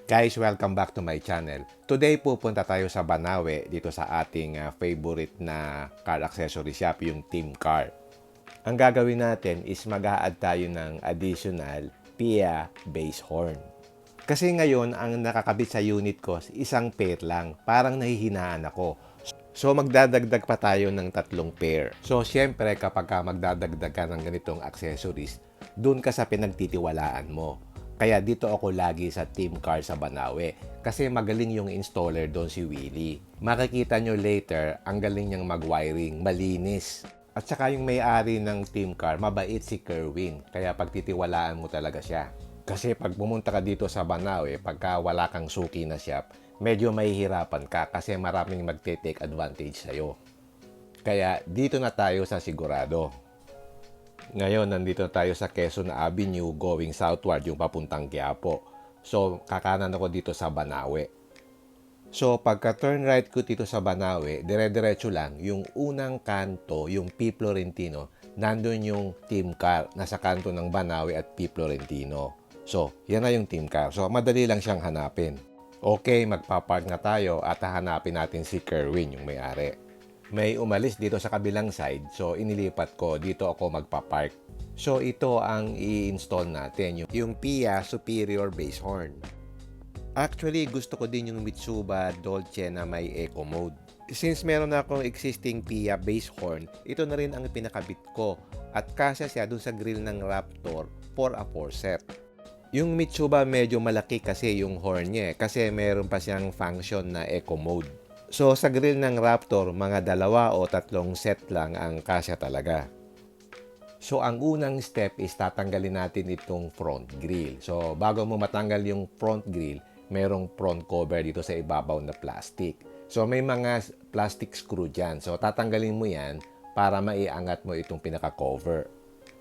Guys, welcome back to my channel. Today pupunta tayo sa Banawe dito sa ating favorite na car accessory shop, yung Team Car. Ang gagawin natin is mag-a-add tayo ng additional PIA bass horn. Kasi ngayon ang nakakabit sa unit ko isang pair lang, parang nahihinaan ako. So magdadagdag pa tayo ng 3 pair. So syempre kapag magdadagdag ka ng ganitong accessories, dun ka sa pinagtitiwalaan mo. Kaya dito ako lagi sa Team Car sa Banawe kasi magaling yung installer doon si Willie. Makikita nyo later, ang galing niyang mag-wiring, malinis. At saka yung may-ari ng Team Car, mabait si Kerwin. Kaya pagtitiwalaan mo talaga siya. Kasi pag pumunta ka dito sa Banawe, pagka wala kang suki na shop, medyo mahihirapan ka kasi maraming magte-take advantage sa'yo. Kaya dito na tayo sa sigurado. Ngayon, nandito tayo sa Quezon Avenue going southward yung papuntang Quiapo. So, kakanan ako dito sa Banawe. So, pagka turn right ko dito sa Banawe, dire-diretso lang, yung unang kanto, yung P. Florentino, nandun yung Team Car, nasa kanto ng Banawe at P. Florentino. So, yan na yung Team Car. So, madali lang siyang hanapin. Okay, magpapark na tayo at hahanapin natin si Kerwin, yung may-ari. May umalis dito sa kabilang side, so inilipat ko, dito ako magpapark. So ito ang i-install natin, yung PIA Superior Bass Horn. Actually, gusto ko din yung Mitsuba Dolce na may Eco Mode. Since meron na akong existing PIA Bass Horn, ito na rin ang pinakabit ko at kasya siya dun sa grill ng Raptor 4x4 set. Yung Mitsuba medyo malaki kasi yung horn niya kasi meron pa siyang function na Eco Mode. So sa grill ng Raptor, mga 2 o 3 set lang ang kasya talaga. So ang unang step is tatanggalin natin itong front grill. So bago mo matanggal yung front grill, merong front cover dito sa ibabaw na plastic. So may mga plastic screw dyan. So tatanggalin mo yan para maiangat mo itong pinaka-cover.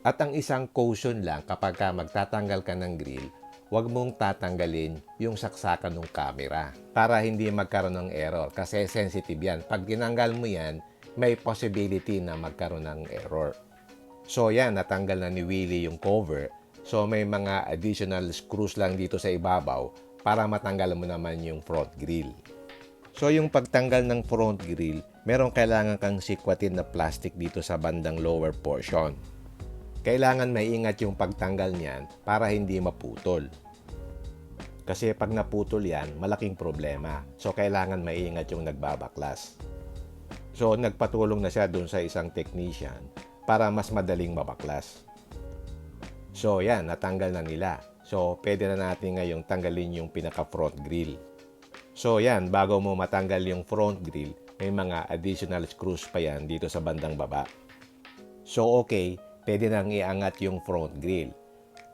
At ang isang caution lang kapag magtatanggal ka ng grill, huwag mong tatanggalin yung saksakan ng camera para hindi magkaroon ng error kasi sensitive yan. Pag tinanggal mo yan, may possibility na magkaroon ng error. So yan, natanggal na ni Willie yung cover. So may mga additional screws lang dito sa ibabaw para matanggal mo naman yung front grill. So yung pagtanggal ng front grill, meron kailangan kang sikwatin na plastic dito sa bandang lower portion. Kailangan maingat yung pagtanggal niyan para hindi maputol. Kasi pag naputol yan, malaking problema. So, kailangan maingat yung nagbabaklas. So, nagpatulong na siya dun sa isang technician para mas madaling mabaklas. So, yan, natanggal na nila. So, pwede na natin ngayong tanggalin yung pinaka-front grill. So, yan, bago mo matanggal yung front grill, may mga additional screws pa yan dito sa bandang baba. So, okay, pwede nang iangat yung front grill.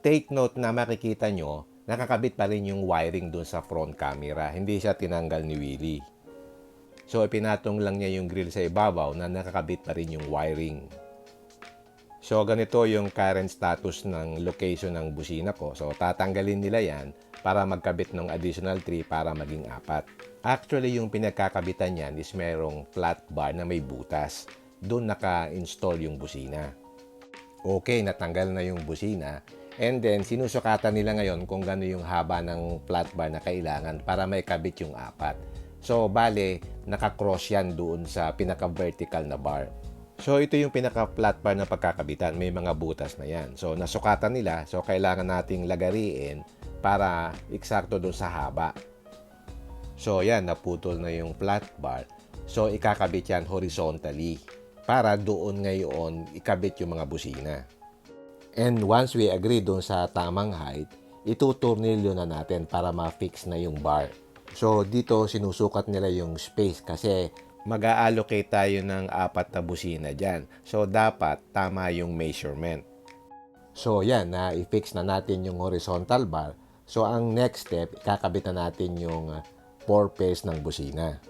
Take note na makikita nyo, nakakabit pa rin yung wiring dun sa front camera. Hindi siya tinanggal ni Willie. So, ipinatong lang niya yung grill sa ibabaw na nakakabit pa rin yung wiring. So, ganito yung current status ng location ng busina ko. So, tatanggalin nila yan para magkabit ng additional 3 para maging 4. Actually, yung pinagkakabitan yan is merong flat bar na may butas. Doon naka-install yung busina. Okay, natanggal na yung busina. And then, sinusukatan nila ngayon kung gano'n yung haba ng flat bar na kailangan para may kabit yung 4. So, bale, naka-cross yan doon sa pinaka-vertical na bar. So, ito yung pinaka-flat bar na pagkakabitan. May mga butas na yan. So, nasukatan nila. So, kailangan nating lagariin para eksakto doon sa haba. So, yan, naputol na yung flat bar. So, ikakabit yan horizontally para doon ngayon ikabit yung mga busina. And once we agree doon sa tamang height, ituturnilyo na natin para ma-fix na yung bar. So dito sinusukat nila yung space kasi mag-a-allocate tayo ng 4 na busina dyan. So dapat tama yung measurement. So yan, na-fix na natin yung horizontal bar. So ang next step, kakabit na natin yung 4 pairs ng busina.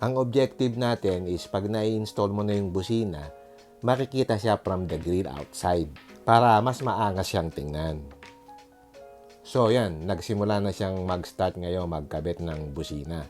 Ang objective natin is pag na-install mo na yung busina, makikita siya from the grill outside para mas maangas siyang tingnan. So yan, nagsimula na siyang mag-start ngayon magkabit ng busina.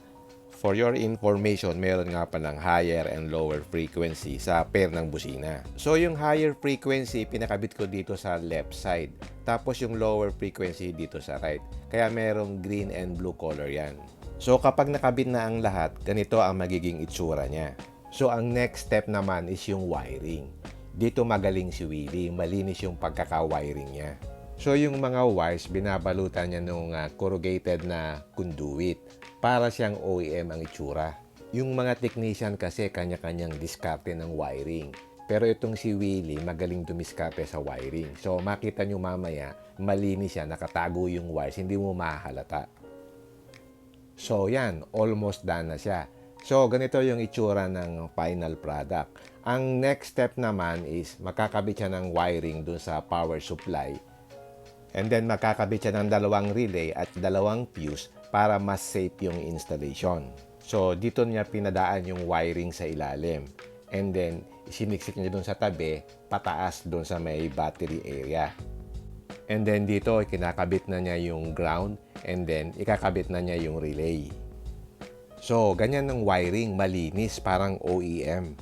For your information, meron nga palang higher and lower frequency sa pair ng busina. So yung higher frequency, pinakabit ko dito sa left side. Tapos yung lower frequency dito sa right. Kaya merong green and blue color yan. So kapag nakabit na ang lahat, ganito ang magiging itsura niya. So ang next step naman is yung wiring. Dito magaling si Willie, malinis yung pagkaka-wiring niya. So yung mga wires, binabalutan niya nung corrugated na conduit para siyang OEM ang itsura. Yung mga technician kasi kanya-kanyang diskarte ng wiring. Pero itong si Willie, magaling dumiskarte sa wiring. So makita nyo mamaya, malinis siya, nakatago yung wires, hindi mo mahalata. So yan, almost done na siya. So ganito yung itsura ng final product. Ang next step naman is makakabit siya ng wiring dun sa power supply. And then makakabit siya ng dalawang relay at dalawang fuse para mas safe yung installation. So dito niya pinadaan yung wiring sa ilalim. And then isiniksik niya dun sa tabi, pataas dun sa may battery area. And then dito kinakabit na niya yung ground and then ikakabit na niya yung relay. So ganyan ng wiring, malinis, parang OEM.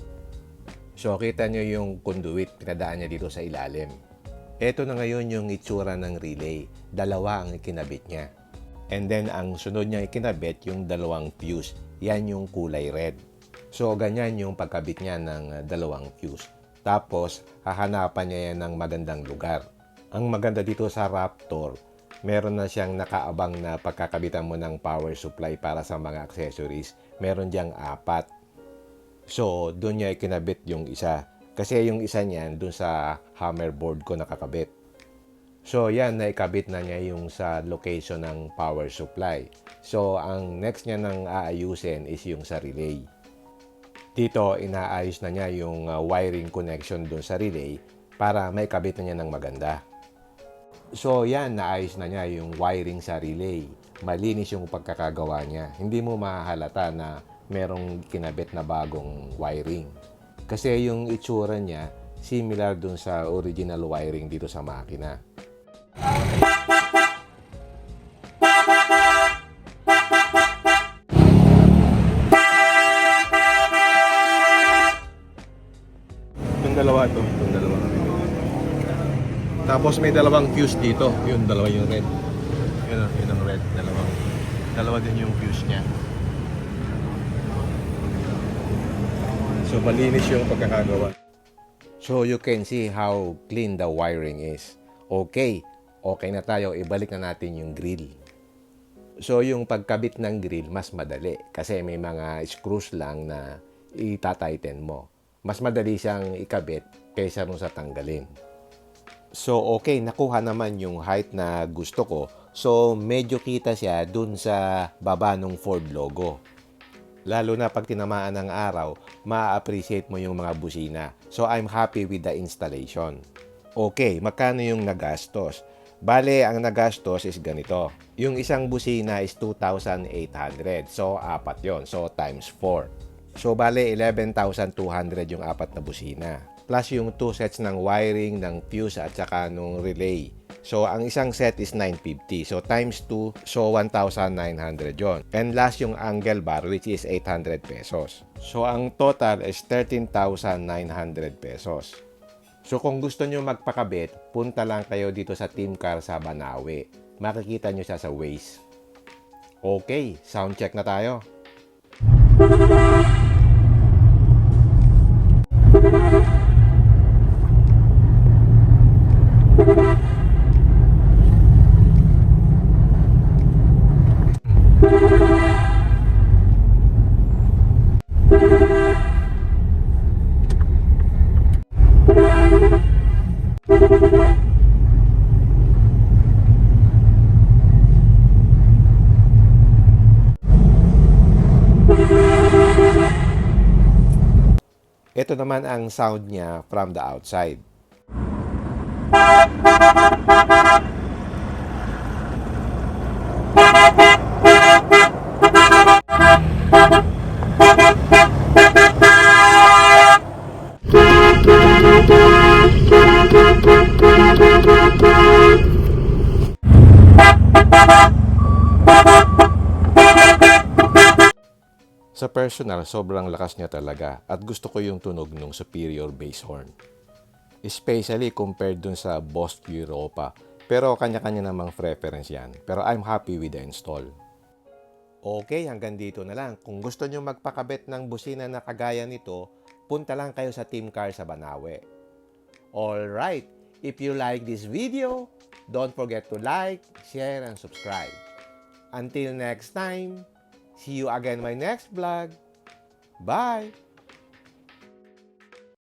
So kita nyo yung conduit, pinadaan niya dito sa ilalim. Ito na ngayon yung itsura ng relay. Dalawa ang ikinabit niya. And then ang sunod niya ikinabit yung dalawang fuse. Yan yung kulay red. So ganyan yung pagkabit niya ng dalawang fuse. Tapos hahanapan niya yan ng magandang lugar. Ang maganda dito sa Raptor, meron na siyang nakaabang na pagkakabitan mo ng power supply para sa mga accessories. Meron diyang 4. So, doon niya ikinabit yung isa. Kasi yung isa niyan, doon sa hammer board ko nakakabit. So, yan, naikabit na niya yung sa location ng power supply. So, ang next niya nang aayusin is yung sa relay. Dito, inaayos na niya yung wiring connection doon sa relay para maikabit na niya ng maganda. So, yan, naayos na niya yung wiring sa relay. Malinis yung pagkakagawa niya. Hindi mo mahalata na merong kinabit na bagong wiring. Kasi yung itsura niya, similar dun sa original wiring dito sa makina. Itong dalawa to, itong dalawa. Tapos may dalawang fuse dito. Yun, dalawa yung red. Yun ang red. Dalawa din yung fuse niya. So, malinis yung pagkakagawa. So, you can see how clean the wiring is. Okay na tayo. Ibalik na natin yung grill. So, yung pagkabit ng grill, mas madali. Kasi may mga screws lang na itatighten mo. Mas madali siyang ikabit kaysa nung sa tanggalin. So, okay. Nakuha naman yung height na gusto ko. So, medyo kita siya dun sa baba ng Ford logo. Lalo na pag tinamaan ng araw, ma-appreciate mo yung mga busina. So, I'm happy with the installation. Okay, magkano yung nagastos? Bale, ang nagastos is ganito. Yung isang busina is 2,800. So, 4 yon. So, times 4. So, bale, 11,200 yung 4 na busina. Plus yung 2 sets ng wiring, ng fuse at saka nung relay. So, ang isang set is 950. So, times 2, so 1,900 yon. And last yung angle bar, which is 800 pesos. So, ang total is 13,900 pesos. So, kung gusto nyo magpakabit, punta lang kayo dito sa Team Car sa Banawe. Makikita nyo siya sa Waze. Okay, sound check na tayo. Ito naman ang sound niya from the outside. Sa personal, sobrang lakas niya talaga at gusto ko yung tunog ng superior bass horn. Especially compared dun sa Boss Europa. Pero kanya-kanya namang preference yan. Pero I'm happy with the install. Okay, hanggang dito na lang. Kung gusto nyo magpakabit ng busina na kagaya nito, punta lang kayo sa Team Car sa Banawe. Alright, if you like this video, don't forget to like, share, and subscribe. Until next time, see you again in my next vlog. Bye!